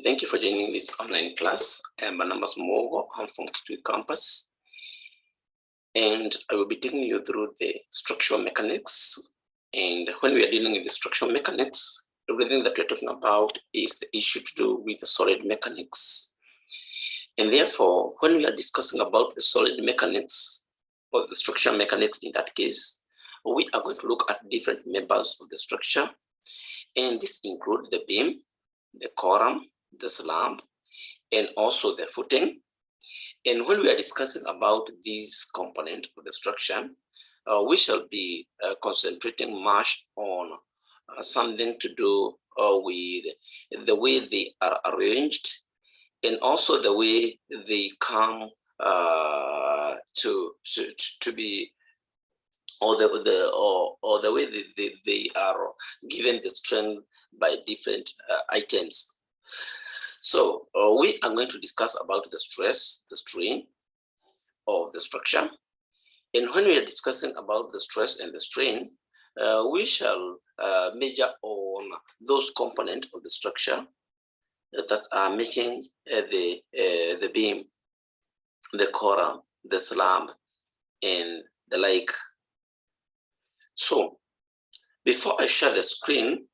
Thank you for joining this online class. My name is Mogo. I'm from Kitui campus, and I will be taking you through the structural mechanics. And when we are dealing with the structural mechanics, everything that we're talking about is the issue to do with the solid mechanics. And therefore, when we are discussing about the solid mechanics, or the structural mechanics in that case, we are going to look at different members of the structure. And this includes the beam, the column, the slab, and also the footing. And when we are discussing about these components of the structure, we shall be concentrating much on something to do with the way they are arranged, and also the way they come to be, or the way they are given the strength by different items. So we are going to discuss about the stress, the strain of the structure. And when we are discussing about the stress and the strain, we shall measure on those components of the structure that are making the beam, the column, the slab, and the like. So before I share the screen,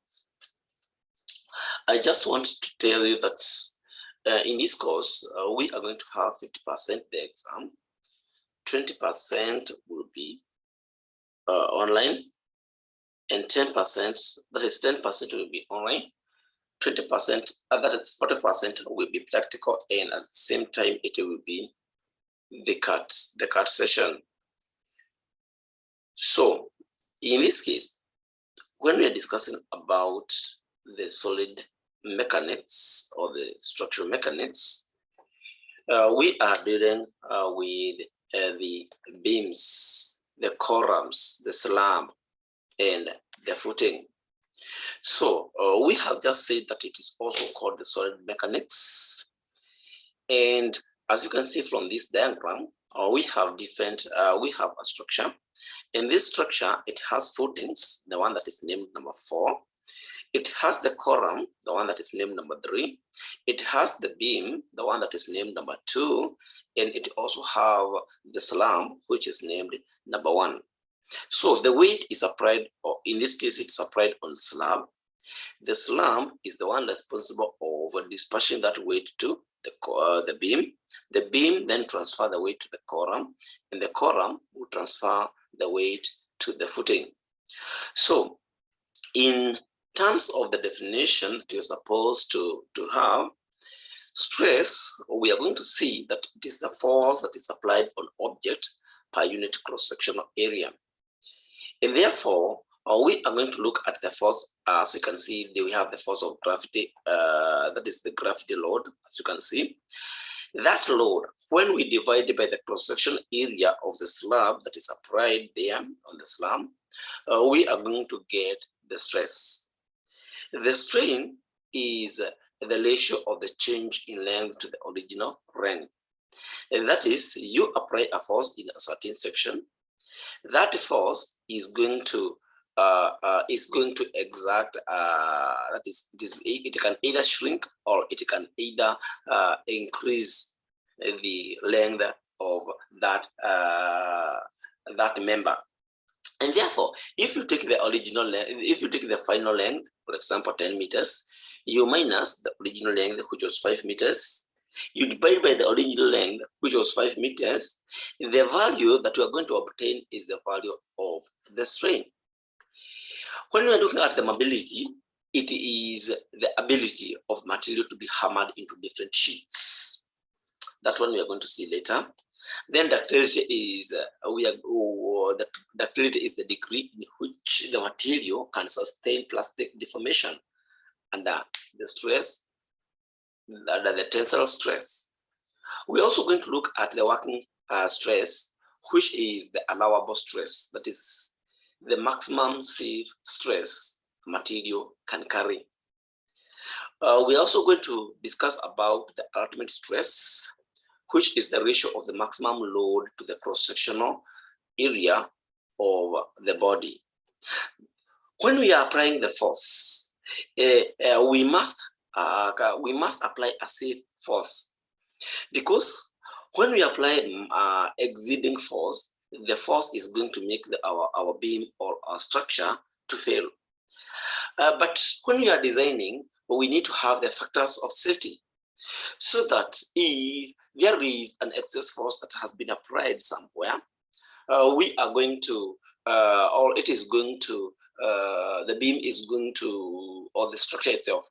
I just want to tell you that in this course, we are going to have 50% the exam, 20% will be online, and 10%, that is 10% will be online, 20%, that is 40% will be practical, and at the same time, it will be the CAT session. So in this case, when we are discussing about the solid mechanics or the structural mechanics, we are dealing with the beams, the columns, the slab, and the footing. So we have just said that it is also called the solid mechanics. And as you can see from this diagram, we have different, we have a structure. In this structure, it has footings, the one that is named number 4. It has the column, the one that is named number 3. It has the beam, the one that is named number 2. And it also have the slab, which is named number 1. So the weight is applied, or in this case, it's applied on the slab. The slab is the one responsible for dispatching that weight to the beam. The beam then transfer the weight to the column, and the column will transfer the weight to the footing. So in terms of the definition that you're supposed to have, stress, we are going to see that it is the force that is applied on object per unit cross-sectional area. And therefore, we are going to look at the force. As you can see, we have the force of gravity, that is the gravity load, as you can see. That load, when we divide it by the cross-section area of the slab that is applied there on the slab, we are going to get the stress. The strain is the ratio of the change in length to the original length. And that is, you apply a force in a certain section. That force is going to exert, that is, it can either shrink or it can either increase the length of that that member. And therefore, if you take the original length, if you take the final length, for example, 10 meters, you minus the original length, which was 5 meters, you divide by the original length, which was 5 meters, the value that you are going to obtain is the value of the strain. When we are looking at the mobility, it is the ability of material to be hammered into different sheets. That one we are going to see later. Then ductility is the ductility is the degree in which the material can sustain plastic deformation under the stress, under the tensile stress. We're also going to look at the working stress, which is the allowable stress, that is the maximum safe stress material can carry. We're also going to discuss about the ultimate stress, which is the ratio of the maximum load to the cross-sectional area of the body. When we are applying the force, we must we must apply a safe force, because when we apply exceeding force, the force is going to make our beam or our structure to fail. But when we are designing, we need to have the factors of safety, so that if there is an excess force that has been applied somewhere, we are going to, or it is going to, the beam is going to, or the structure itself,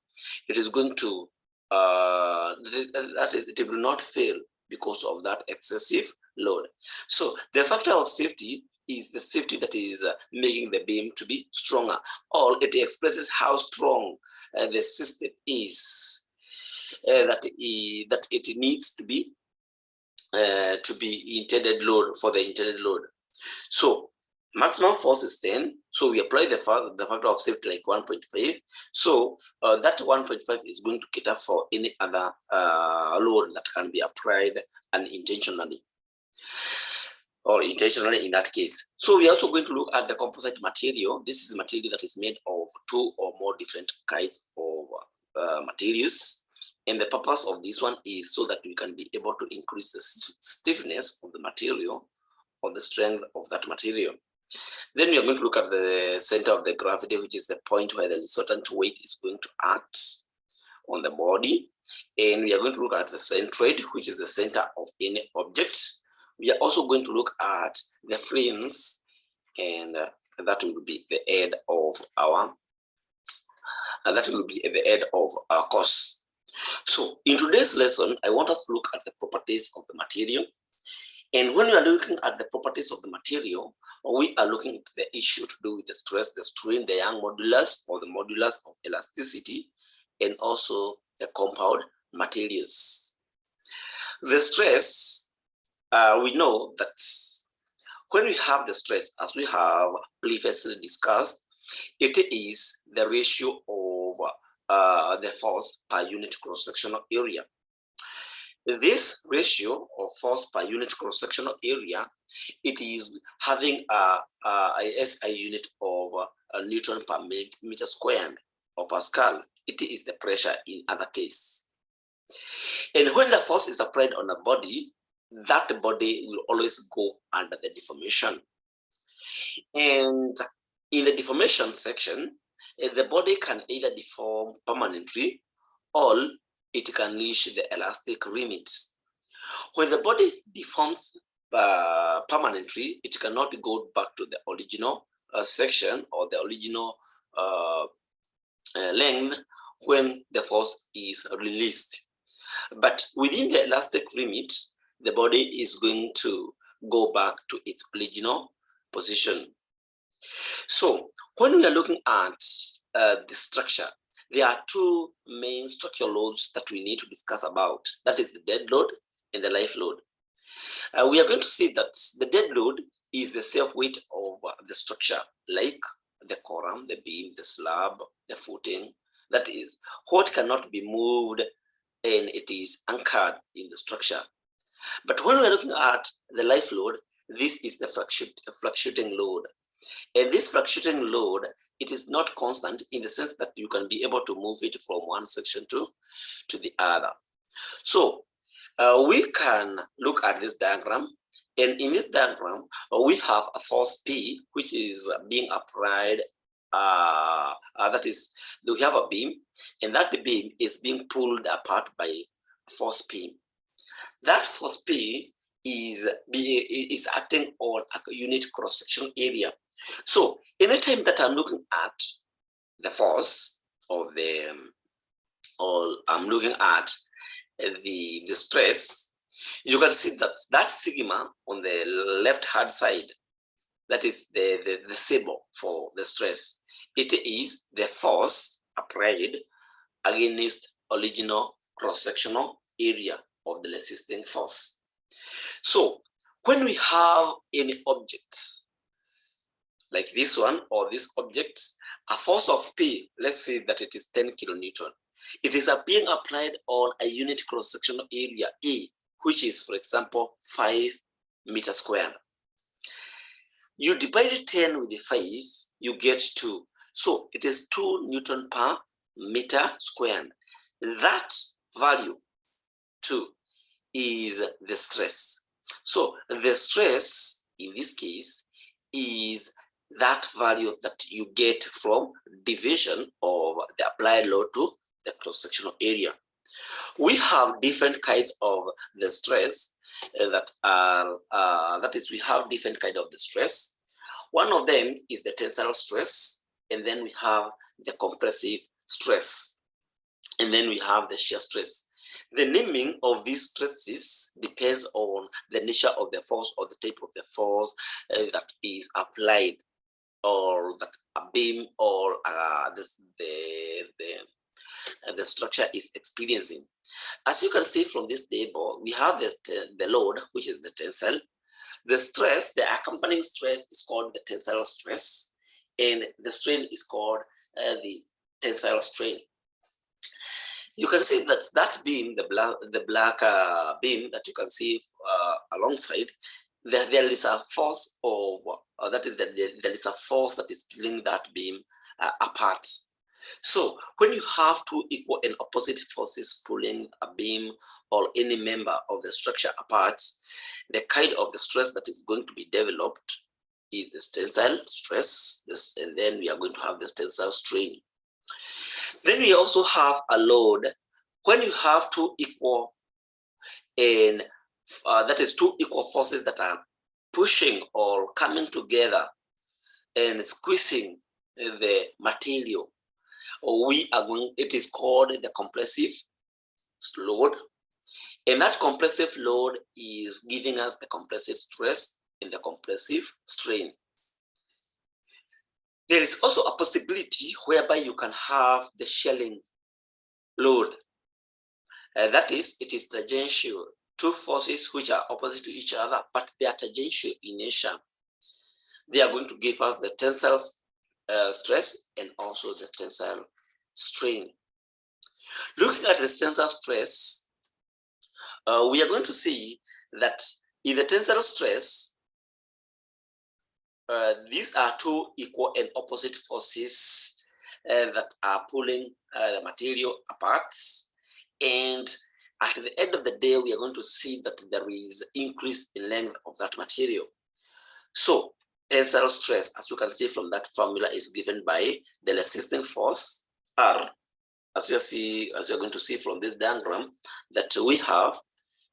it is going to, that is, it will not fail because of that excessive load. So the factor of safety is the safety that is making the beam to be stronger, or it expresses how strong the system is, that it needs to be intended load for the intended load. So maximum force is 10. So we apply the factor of safety like 1.5. So that 1.5 is going to cater for any other load that can be applied unintentionally, or intentionally in that case. So we are also going to look at the composite material. This is a material that is made of 2 or more different kinds of materials. And the purpose of this one is so that we can be able to increase the stiffness of the material, or the strength of that material. Then we are going to look at the center of the gravity, which is the point where the resultant weight is going to act on the body. And we are going to look at the centroid, which is the center of any object. We are also going to look at the frames, and that will be the head of our course. So in today's lesson, I want us to look at the properties of the material. And when we are looking at the properties of the material, we are looking at the issue to do with the stress, the strain, the Young modulus, or the modulus of elasticity, and also the compound materials. The stress, we know that when we have the stress, as we have previously discussed, it is the ratio of the force per unit cross-sectional area. This ratio of force per unit cross-sectional area, it is having a SI unit of Newton per meter squared, or Pascal. It is the pressure in other case. And when the force is applied on a body, that body will always go under the deformation. And in the deformation section, the body can either deform permanently, or it can reach the elastic limit. When the body deforms permanently, it cannot go back to the original section, or the original length when the force is released. But within the elastic limit, the body is going to go back to its original position. So when we are looking at the structure, there are 2 main structural loads that we need to discuss about. That is the dead load and the life load. We are going to see that the dead load is the self-weight of the structure, like the column, the beam, the slab, the footing. That is what cannot be moved, and it is anchored in the structure. But when we are looking at the life load, this is the fluctuating load. And this fluctuating load, it is not constant in the sense that you can be able to move it from one section to the other. So we can look at this diagram, and in this diagram, we have a force P, which is being applied. That is, we have a beam, and that beam is being pulled apart by force P. That force P is acting on a unit cross-section area. So anytime that I'm looking at the force of I'm looking at the stress, you can see that sigma on the left hand side, that is the symbol for the stress. It is the force applied against original cross-sectional area of the resisting force. So when we have any object like this one, or this object, a force of P, let's say that it is 10 kilonewton, it is being applied on a unit cross-sectional area A, which is, for example, 5 meters squared. You divide 10 with the 5, you get 2. So it is 2 Newton per meter squared. that value too is the stress. So the stress in this case is that value that you get from division of the applied load to the cross-sectional area. We have different kinds of the stress that is, we have different kind of the stress. One of them is the tensile stress, and then we have the compressive stress, and then we have the shear stress. The naming of these stresses depends on the nature of the force or the type of the force that is applied, or that a beam or the structure is experiencing. As you can see from this table, we have the load, which is the tensile. The stress, the accompanying stress, is called the tensile stress, and the strain is called the tensile strain. You can see that that beam, the black beam that you can see alongside, there is a force of there is a force that is pulling that beam apart. So when you have two equal and opposite forces pulling a beam or any member of the structure apart, the kind of the stress that is going to be developed is the tensile stress, and then we are going to have the tensile strain. Then we also have a load. When you have two equal and that is two equal forces that are pushing or coming together and squeezing the material, it is called the compressive load, and that compressive load is giving us the compressive stress and the compressive strain. There is also a possibility whereby you can have the shearing load. That is, it is tangential, two forces which are opposite to each other, but they are tangential in nature. They are going to give us the tensile stress and also the tensile strain. Looking at the tensile stress, we are going to see that in the tensile stress, these are two equal and opposite forces that are pulling the material apart, and at the end of the day, we are going to see that there is increase in length of that material. So tensile stress, as you can see from that formula, is given by the resisting force R, as you're going to see from this diagram, that we have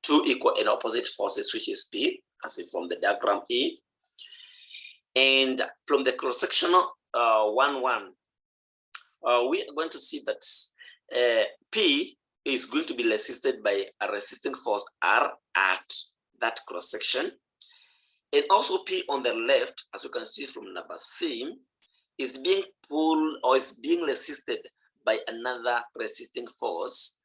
two equal and opposite forces, which is P, as if from the diagram E. And from the cross-sectional 1-1, we are going to see that P is going to be resisted by a resisting force R at that cross-section. And also P on the left, as you can see from number C, is being pulled or is being resisted by another resisting force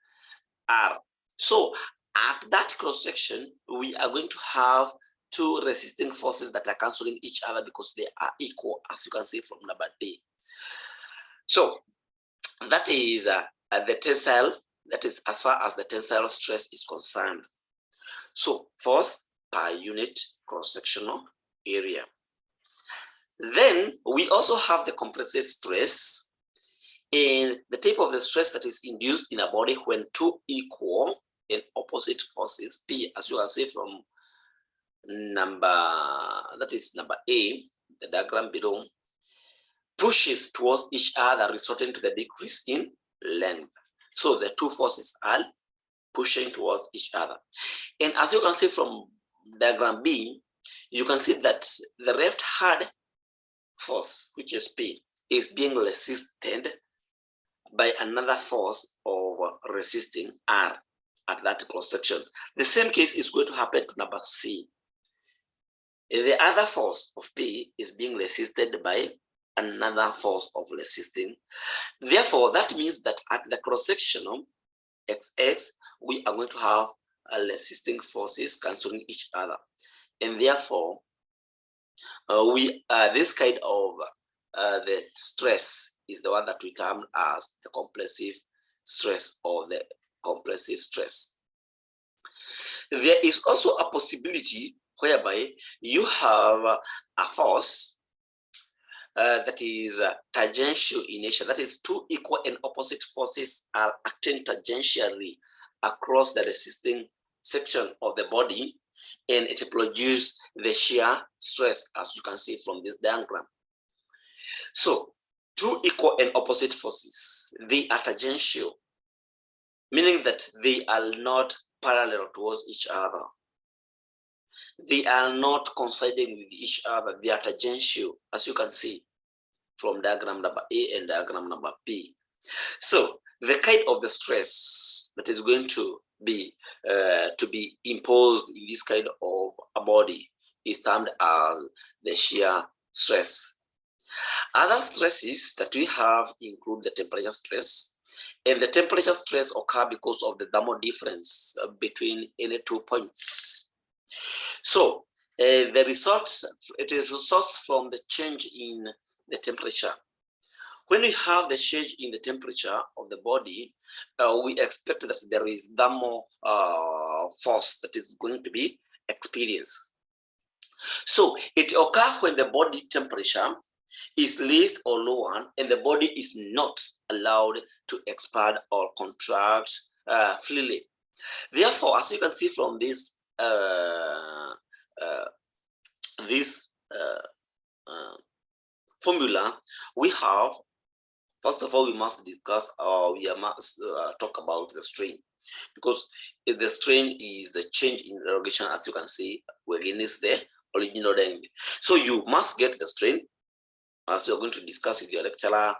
R. So at that cross-section, we are going to have two resisting forces that are cancelling each other because they are equal, as you can see from number D. So that is the tensile, that is as far as the tensile stress is concerned. So force per unit cross-sectional area. Then we also have the compressive stress, and the type of the stress that is induced in a body when two equal and opposite forces, P, as you can see from number A, the diagram below, pushes towards each other, resulting to the decrease in length. So the two forces are pushing towards each other. And as you can see from diagram B, you can see that the left hand force, which is P, is being resisted by another force of resisting R at that cross section. The same case is going to happen to number C. The other force of P is being resisted by another force of resisting. Therefore, that means that at the cross section of XX, we are going to have resisting forces cancelling each other, and therefore this kind of the stress is the one that we term as the compressive stress or the compressive stress. There is also a possibility whereby you have a force that is tangential in nature. That is, two equal and opposite forces are acting tangentially across the resisting section of the body, and it produces the shear stress, as you can see from this diagram. So two equal and opposite forces, they are tangential, meaning that they are not parallel towards each other. They are not coinciding with each other. They are tangential, as you can see from diagram number A and diagram number B. So the kind of the stress that is going to be imposed in this kind of a body is termed as the shear stress. Other stresses that we have include the temperature stress, and the temperature stress occur because of the thermal difference between any 2 points. So the results, it is results from the change in the temperature. When we have the change in the temperature of the body, we expect that there is thermal force that is going to be experienced. So it occurs when the body temperature is less or lower, and the body is not allowed to expand or contract freely. Therefore, as you can see from this formula, we have, first of all, we must discuss or we must talk about the strain, because the strain is the change in elongation, as you can see, against the original length. So you must get the strain, as you're going to discuss with your lecturer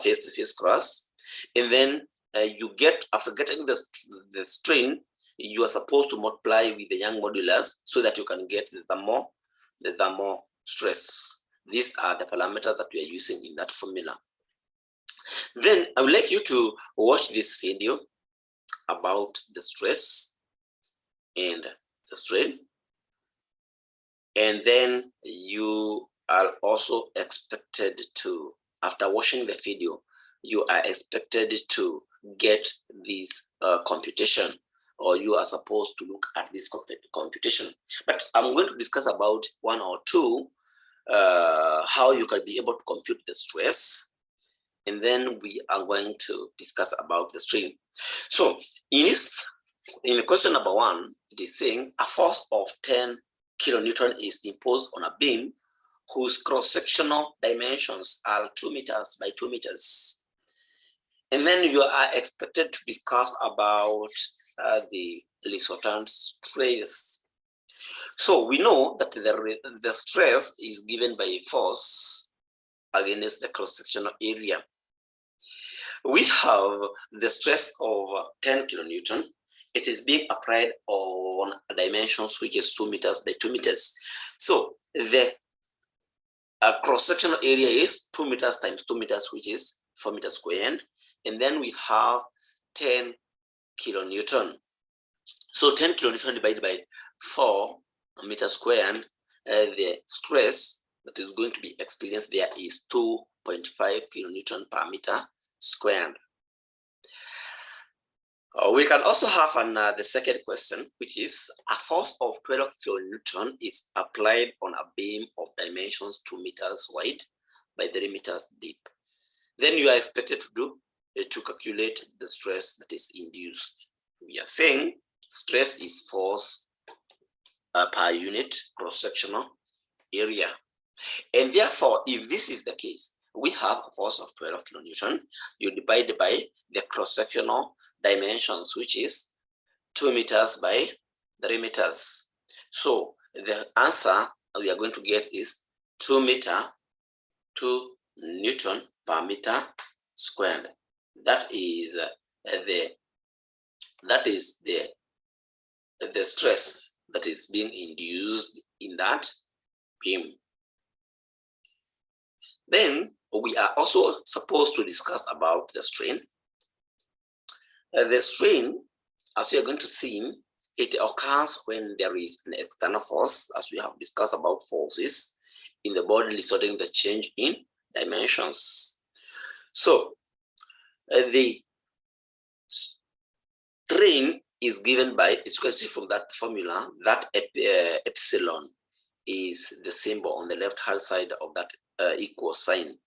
face-to-face class, and then you get, after getting the strain, you are supposed to multiply with the Young modulus so that you can get the thermal stress. These are the parameters that we are using in that formula. Then I would like you to watch this video about the stress and the strain, and then you are also expected to, after watching the video, you are expected to get this computation, or you are supposed to look at this computation. But I'm going to discuss about one or two how you can be able to compute the stress, and then we are going to discuss about the strain. So in the question number 1, it is saying a force of 10 kilonewton is imposed on a beam whose cross-sectional dimensions are 2 meters by 2 meters. And then you are expected to discuss about the resultant stress. So we know that the stress is given by a force against the cross-sectional area. We have the stress of 10 kilonewton. It is being applied on dimensions which is 2 meters by 2 meters. So the cross-sectional area is 2 meters times 2 meters, which is 4 meters squared. And then we have 10 kilonewton. So 10 kilonewton divided by 4 meters squared, the stress that is going to be experienced there is 2.5 kilonewton per meter squared. We can also have the second question, which is a force of 12 kilonewton is applied on a beam of dimensions 2 meters wide by 3 meters deep. Then you are expected to do to calculate the stress that is induced. We are saying stress is force per unit cross-sectional area. And therefore, if this is the case, we have a force of 12 kilonewton. You divide by the cross-sectional dimensions, which is 2 meters by 3 meters. So the answer we are going to get is 2 Newton per meter squared. That is the stress that is being induced in that beam. Then we are also supposed to discuss about the strain. The strain, as we are going to see, it occurs when there is an external force, as we have discussed about forces in the body resulting in the change in dimensions. So the strain is given by, as you can see from that formula, that epsilon is the symbol on the left hand side of that equal sign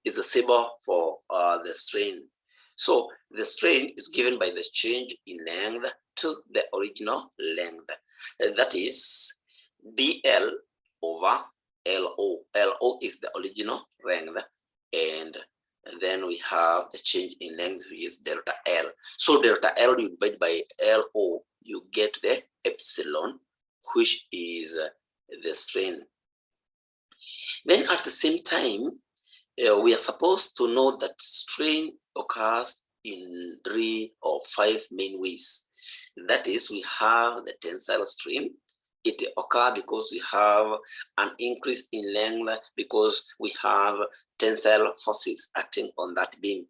is the symbol for the strain. So the strain is given by the change in length to the original length. That is DL over LO. LO is the original length, and then we have the change in length, which is delta L. So delta L you divide by LO, you get the epsilon, which is the strain. Then at the same time, we are supposed to know that strain occurs in 3 or 5 main ways. That is, we have the tensile strain. It occurs because we have an increase in length because we have tensile forces acting on that beam.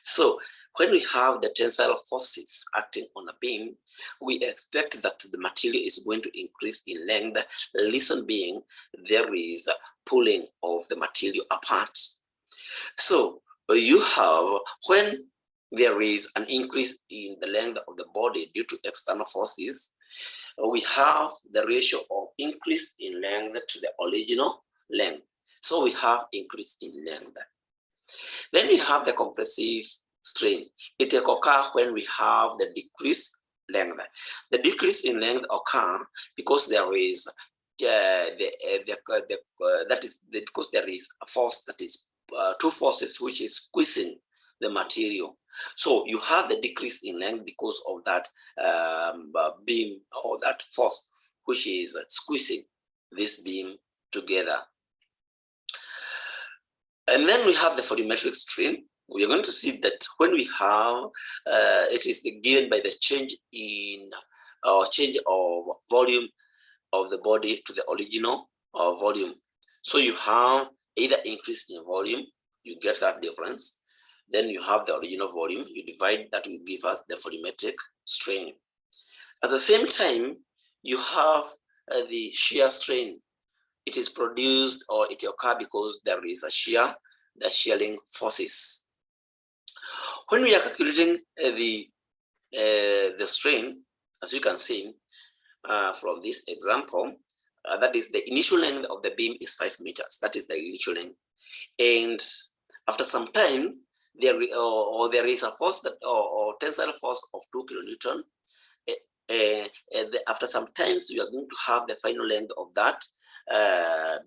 So when we have the tensile forces acting on a beam, we expect that the material is going to increase in length. The reason being there is a pulling of the material apart. So you have, when there is an increase in the length of the body due to external forces, we have the ratio of increase in length to the original length. So we have increase in length. Then we have the compressive strain. It occurs when we have the decreased length. The decrease in length occurs because there is because there is a force, that is two forces which is squeezing the material. So you have the decrease in length because of that beam or that force which is squeezing this beam together. And then we have the volumetric strain. We are going to see that when we have it is given by the change in change of volume of the body to the original volume. So you have either increase in volume, you get that difference. Then you have the original volume, you divide, that will give us the volumetric strain. At the same time, you have the shear strain. It is produced, or it occurs because there is a shear, the shearing forces. When we are calculating the strain, as you can see from this example, that is the initial length of the beam is 5 meters. That is the initial length. And after some time, there is a force that or tensile force of 2 kilonewton. After some times, we are going to have the final length of that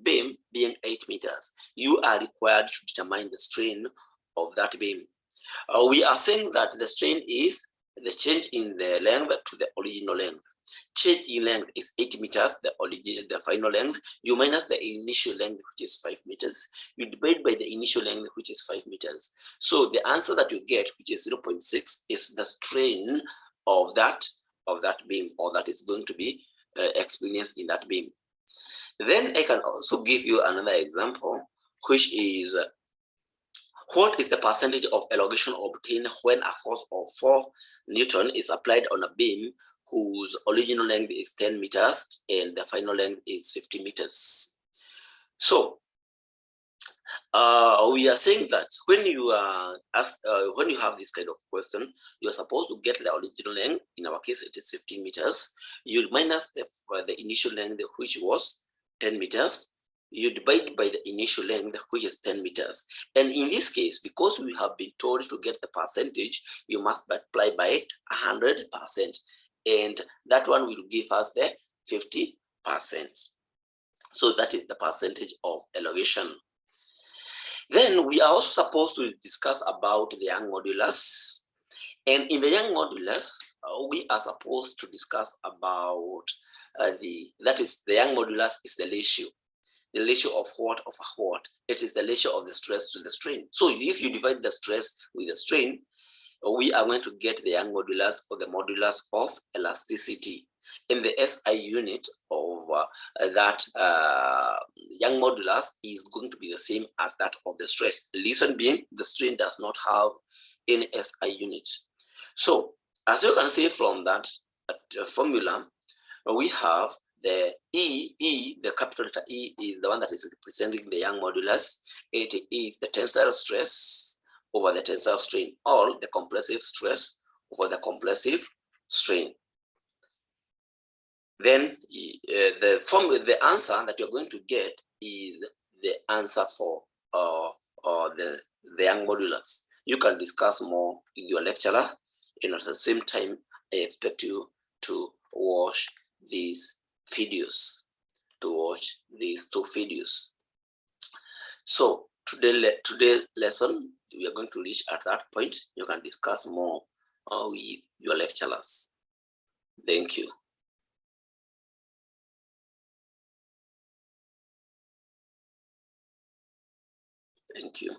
beam being 8 meters. You are required to determine the strain of that beam. We are saying that the strain is the change in the length to the original length. Change in length is 8 meters, the final length. You minus the initial length, which is 5 meters. You divide by the initial length, which is 5 meters. So the answer that you get, which is 0.6, is the strain of that beam, or that is going to be experienced in that beam. Then I can also give you another example, which is what is the percentage of elongation obtained when a force of 4 Newton is applied on a beam whose original length is 10 meters and the final length is 50 meters. So we are saying that when you are asked, when you have this kind of question, you are supposed to get the original length. In our case, it is 15 meters. You minus the initial length, which was 10 meters. You divide by the initial length, which is 10 meters. And in this case, because we have been told to get the percentage, you must multiply by 100%. And that one will give us the 50%. So that is the percentage of elongation. Then we are also supposed to discuss about the Young modulus. And in the Young modulus, we are supposed to discuss about the Young modulus is the ratio. The ratio of what? Of a what? It is the ratio of the stress to the strain. So if you divide the stress with the strain, we are going to get the Young modulus, or the modulus of elasticity. And the SI unit of that Young modulus is going to be the same as that of the stress. Reason being, the strain does not have any SI unit. So as you can see from that formula, we have the E, the capital letter E is the one that is representing the Young modulus. It is the tensile stress over the tensile strain, or the compressive stress over the compressive strain. Then the answer that you're going to get is the answer for the young modulars. You can discuss more with your lecturer, and at the same time, I expect you to watch these videos, watch these 2 videos. So today lesson, we are going to reach at that point. You can discuss more with your lecturers. Thank you. Thank you.